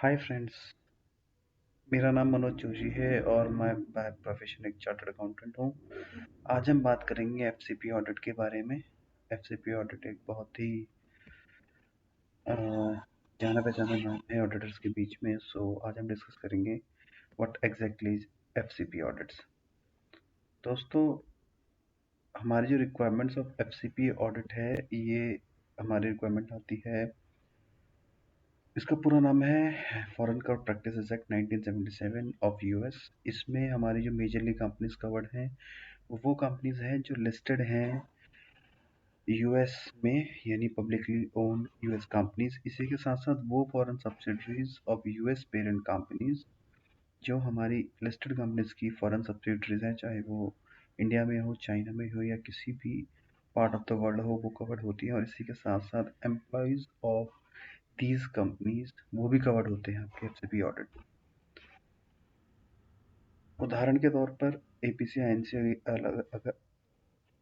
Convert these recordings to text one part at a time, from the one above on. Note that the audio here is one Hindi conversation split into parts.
Hi friends. मेरा नाम मनोज जोशी है और मैं बाय प्रोफेशन एक चार्टर्ड अकाउंटेंट हूँ। आज हम बात करेंगे एफसीपी ऑडिट के बारे में। एफसीपी ऑडिट एक बहुत ही अ, जाना पहचाना नाम है ऑडिटर्स के बीच में। आज हम डिस्कस करेंगे what exactly is FCP audits. दोस्तों, हमारी जो रिक्वायरमेंट्स ऑफ एफसीपी ऑडिट है, ये हमारी रिक्वायरमेंट आती है। इसका पूरा नाम है foreign code practices act 1977 of US. इसमें हमारी जो मेजरली कंपनीज कवर्ड हैं वो कंपनीज हैं जो लिस्टेड हैं यूएस में, यानी पब्लिकली ओन्ड यूएस कंपनीज। इसी के साथ साथ वो foreign subsidiaries of US parent companies जो हमारी लिस्टेड कंपनीज की फॉरेन सब्सिडरीज हैं, चाहे वो इंडिया में हो, चाइना में हो या किसी भी पार्ट ऑफ द वर्ल्ड हो, वो कवर्ड होती हैं। और इसी के साथ साथ एम्प्लॉयज ऑफ दीज कंपनीज वो भी कवर्ड होते हैं आपके एफसीपी ऑडिट। उदाहरण के तौर पर एपीसी आईएनसी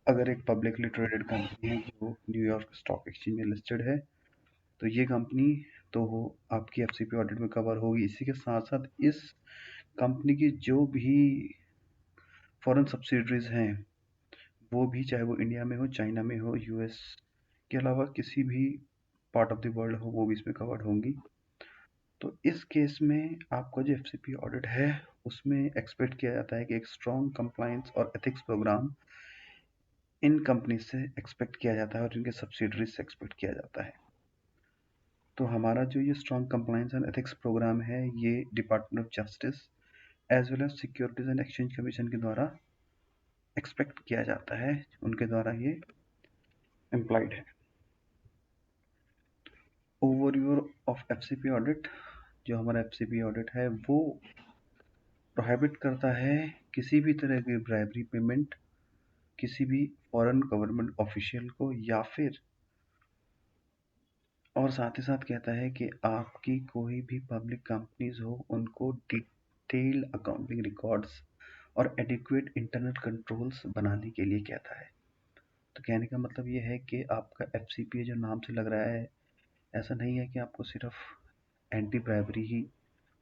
अगर एक पब्लिकली ट्रेडेड कंपनी है जो न्यूयॉर्क स्टॉक एक्सचेंज में लिस्टेड है, तो ये कंपनी तो वो आपकी एफसीपी ऑडिट में कवर होगी। इसी के साथ साथ इस कंपनी की जो भी फॉरेन सब्सिडरीज हैं, वो भी चाहे वो इंडिया में हो, चाइना में हो, यूएस के अलावा किसी भी पार्ट ऑफ द वर्ल्ड हो, वो भी इसमें कवर्ड होंगी। तो इस केस में आपका जो एफसीपी ऑडिट है उसमें एक्सपेक्ट किया जाता है कि एक स्ट्रॉन्ग कंप्लायंस और एथिक्स प्रोग्राम इन कंपनी से एक्सपेक्ट किया जाता है और इनके सब्सिडरीज से एक्सपेक्ट किया जाता है। तो हमारा जो ये strong compliance and ethics program है, ये department of justice as well as securities and exchange commission के द्वारा एक्सपेक्ट किया जाता है, उनके द्वारा ये एम्प्लॉयड है। Overview of FCP audit. जो हमारा एफसीपी ऑडिट है वो प्रोहिबिट करता है किसी भी तरह की ब्राइबरी पेमेंट किसी भी फॉरेन गवर्नमेंट ऑफिशियल को, या फिर और साथ ही साथ कहता है कि आपकी कोई भी पब्लिक कंपनीज हो उनको डिटेल अकाउंटिंग रिकॉर्ड्स और एडिक्वेट इंटरनल कंट्रोल्स बनाने के लिए कहता है। तो कहने का मतलब ये है कि आपका एफसीपी जो नाम से लग रहा है, ऐसा नहीं है कि आपको सिर्फ एंटी ब्राइबरी ही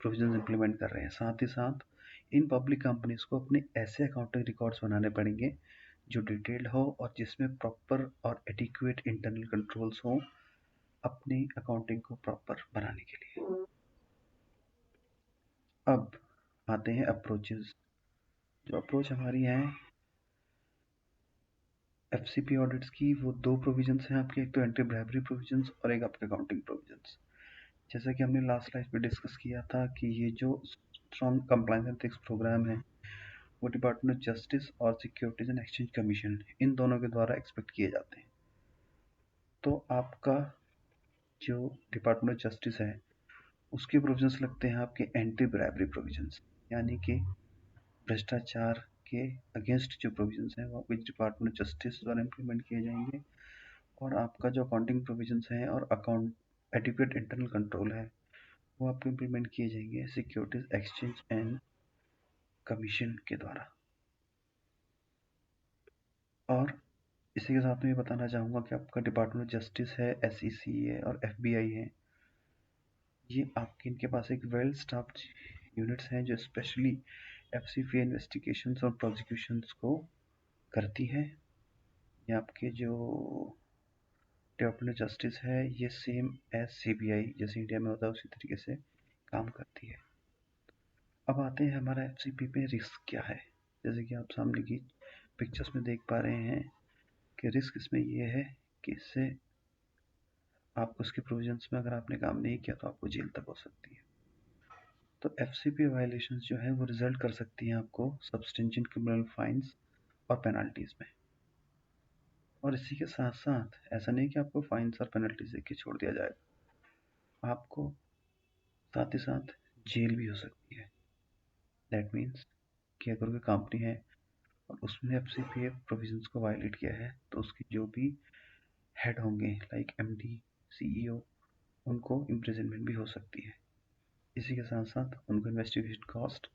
प्रोविजंस इंप्लीमेंट कर रहे हैं। साथ ही साथ इन पब्लिक कंपनीज को अपने ऐसे अकाउंटिंग रिकॉर्ड्स बनाने पड़ेंगे जो डिटेल्ड हो और जिसमें प्रॉपर और एडिक्वेट इंटरनल कंट्रोल्स हो अपनी अकाउंटिंग को प्रॉपर बनाने के लिए। अब आते हैं अप्रोचेस। जो अप्रोच हमारी है एफसीपी ऑडिट्स की, वो दो प्रोविजंस हैं आपके, एक तो एंटी ब्राइबरी प्रोविजंस और एक आपके अकाउंटिंग प्रोविजंस। जैसा कि हमने लास्ट स्लाइड पे डिस्कस किया था कि ये जो strong compliance and ethics program है वो डिपार्टमेंट ऑफ जस्टिस और सिक्योरिटीज एंड एक्सचेंज कमीशन इन दोनों के द्वारा एक्सपेक्ट किए जाते हैं। तो आपका जो डिपार्टमेंट ऑफ जस्टिस है उसके प्रोविजंस लगते हैं आपके एंटी ब्राइबरी प्रोविजंस, यानी कि भ्रष्टाचार के अगेंस्ट जो प्रोविजंस हैं वो डिपार्टमेंट ऑफ जस्टिस द्वारा इम्प्लीमेंट किए जाएंगे। और आपका जो अकाउंटिंग प्रोविजंस हैं और अकाउंट एडिक्वेट इंटरनल कंट्रोल है वो आपको इम्प्लीमेंट किए जाएंगे सिक्योरिटीज एक्सचेंज एंड कमीशन के द्वारा। और इसी के साथ में ये बताना चाहूँगा कि आपका डिपार्टमेंट ऑफ जस्टिस है, एसईसी है और एफबीआई है, ये आपके इनके पास एक वेल स्टाफ्ड यूनिट्स हैं जो स्पेशली एफसीपी इन्वेस्टिगेशंस और प्रोसिक्यूशंस को करती हैं। ये आपके जो डिपार्टमेंट ऑफ जस्टिस है ये सेम एज सीबीआई जैसे इंडिया में होता है उसी तरीके से काम करती है। अब आते हैं हमारा एफसीपी पे रिस्क क्या है। जैसे कि आप सामने की पिक्चर्स में देख पा रहे हैं कि रिस्क इसमें ये है कि इससे आपको उसके प्रोविजंस में अगर आपने काम नहीं किया तो आपको जेल तक हो सकती है। तो एफसीपी वायलेशंस जो है वो रिजल्ट कर सकती हैं आपको सब्सटेंशियल क्रिमिनल फाइन्स और पेनल्टीज में। और इसी के साथ साथ ऐसा नहीं कि आपको फाइन्स और पेनल्टीज देके छोड़ दिया जाएगा, आपको साथ ही साथ जेल भी हो सकती है। दैट मीन्स कि अगर कोई कंपनी है और उसने एफसीपीए प्रोविजंस को वायलेट किया है तो उसकी जो भी हेड होंगे लाइक एमडी, सीईओ, उनको इम्प्रिजनमेंट भी हो सकती है। इसी के साथ साथ उनको इन्वेस्टिगेशन कॉस्ट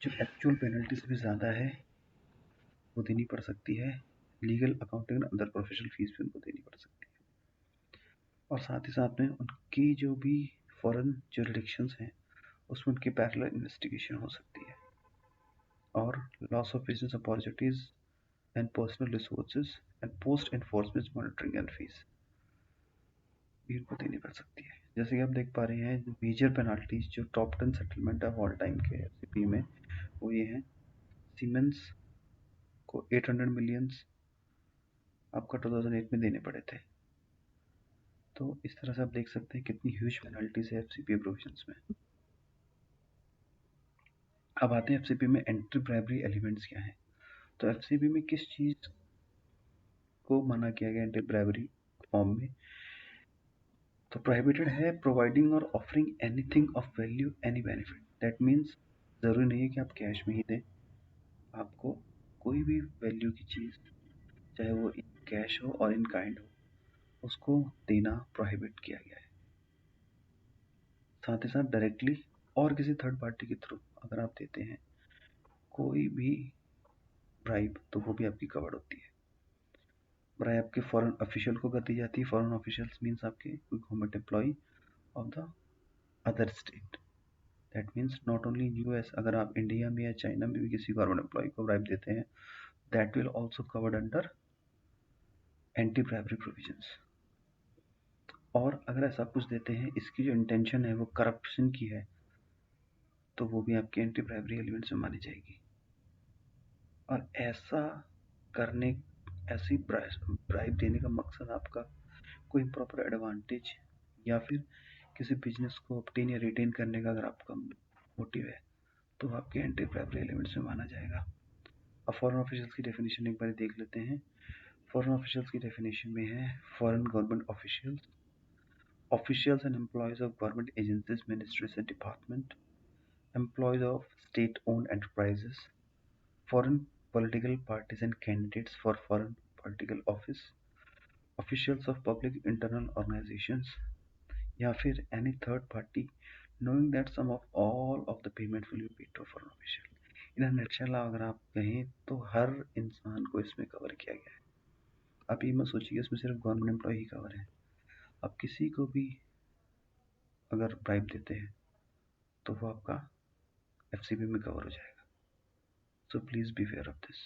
जो एक्चुअल पेनल्टी से भी ज़्यादा है वो देनी पड़ सकती है। लीगल, अकाउंटिंग और अदर प्रोफेशनल फीस भी उनको देनी पड़ सकती है। और साथ ही साथ में उनकी जो भी फॉरेन जुरिडिक्शंस हैं उसमें उनकी पैरेलल इन्वेस्टिगेशन हो सकती है। और loss of business opportunities and personal resources and post enforcement monitoring and fees भी उनको देनी पड़ सकती है। जैसे कि आप देख पा रहे हैं, जो मेजर पेनाल्टीज जो टॉप 10 सेटलमेंट है ऑल टाइम के एफसीपी में, वो ये हैं। सीमेंस को 800 मिलियंस आपका 2008 में देने पड़े थे। तो इस तरह से आप देख सकते हैं कितनी ह्यूज पेनल्टीज है एफसीपी प्रोविजंस में। अब आते हैं एफसीपी में एंटी ब्राइबरी एलिमेंट्स क्या हैं। तो एफसीपी में किस चीज को मना किया गया एंटी ब्राइबरी फॉर्म में? तो प्रोहिबिटेड है प्रोवाइडिंग और offering anything of value any benefit. That means जरूरी नहीं है कि आप कैश में ही दें, आपको कोई भी वैल्यू की चीज, चाहे वो इन कैश हो और इन काइंड हो, उसको देना प्रोहिबिट किया गया है। साथ ही साथ डायरेक्टली और किसी थर्ड पार्टी के थ्रू अगर आप देते हैं कोई भी ब्राइब, तो वो भी आपकी कवर्ड होती है। ब्राइब आपके फॉरेन ऑफिशियल को कर दी जाती है। फॉरेन ऑफिशियल्स मीन्स आपके कोई government employ of the other state. That means not only in US, अगर आप इंडिया में या चाइना में भी किसी गवर्नमेंट एम्प्लॉय को ब्राइब देते हैं, that will also covered under anti bribery provisions. और अगर ऐसा कुछ देते हैं इसकी जो इंटेंशन है वो करप्शन की है, तो वो भी आपके एंटी ब्राइबरी एलिमेंट्स में मानी जाएगी। और ऐसा करने, ऐसी ब्राइब देने का मकसद आपका कोई प्रॉपर एडवांटेज या फिर किसी बिजनेस को ऑब्टेन या रिटेन करने का अगर आपका मोटिव है, तो आपके एंटी ब्राइबरी एलिमेंट्स में माना जाएगा। अब फॉरेन ऑफिशियल्स की डेफिनेशन एक बार देख लेते हैं। फॉरेन ऑफिशियल्स की डेफिनेशन में है foreign government officials, officials and employees of government agencies, ministries and department, employees of state owned enterprises, foreign political parties and candidates for foreign political office, officials of public internal organizations, या फिर any third party knowing that some of all of the payment will be paid to foreign official। In nutshell अगर आप कहें तो हर इंसान को इसमें कवर किया गया है। आप ये मत सोचिए इसमें सिर्फ गवर्नमेंट एम्प्लॉय ही कवर है। आप किसी को भी अगर ब्राइब देते हैं तो वो आपका एफसीपी में कवर हो जाएगा। So please be fair of this.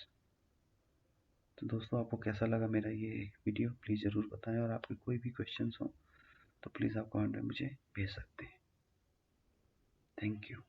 तो दोस्तों, आपको कैसा लगा मेरा ये वीडियो प्लीज़ ज़रूर बताएं, और आपके कोई भी क्वेश्चंस हो तो प्लीज़ आप कमेंट में मुझे भेज सकते हैं। Thank you.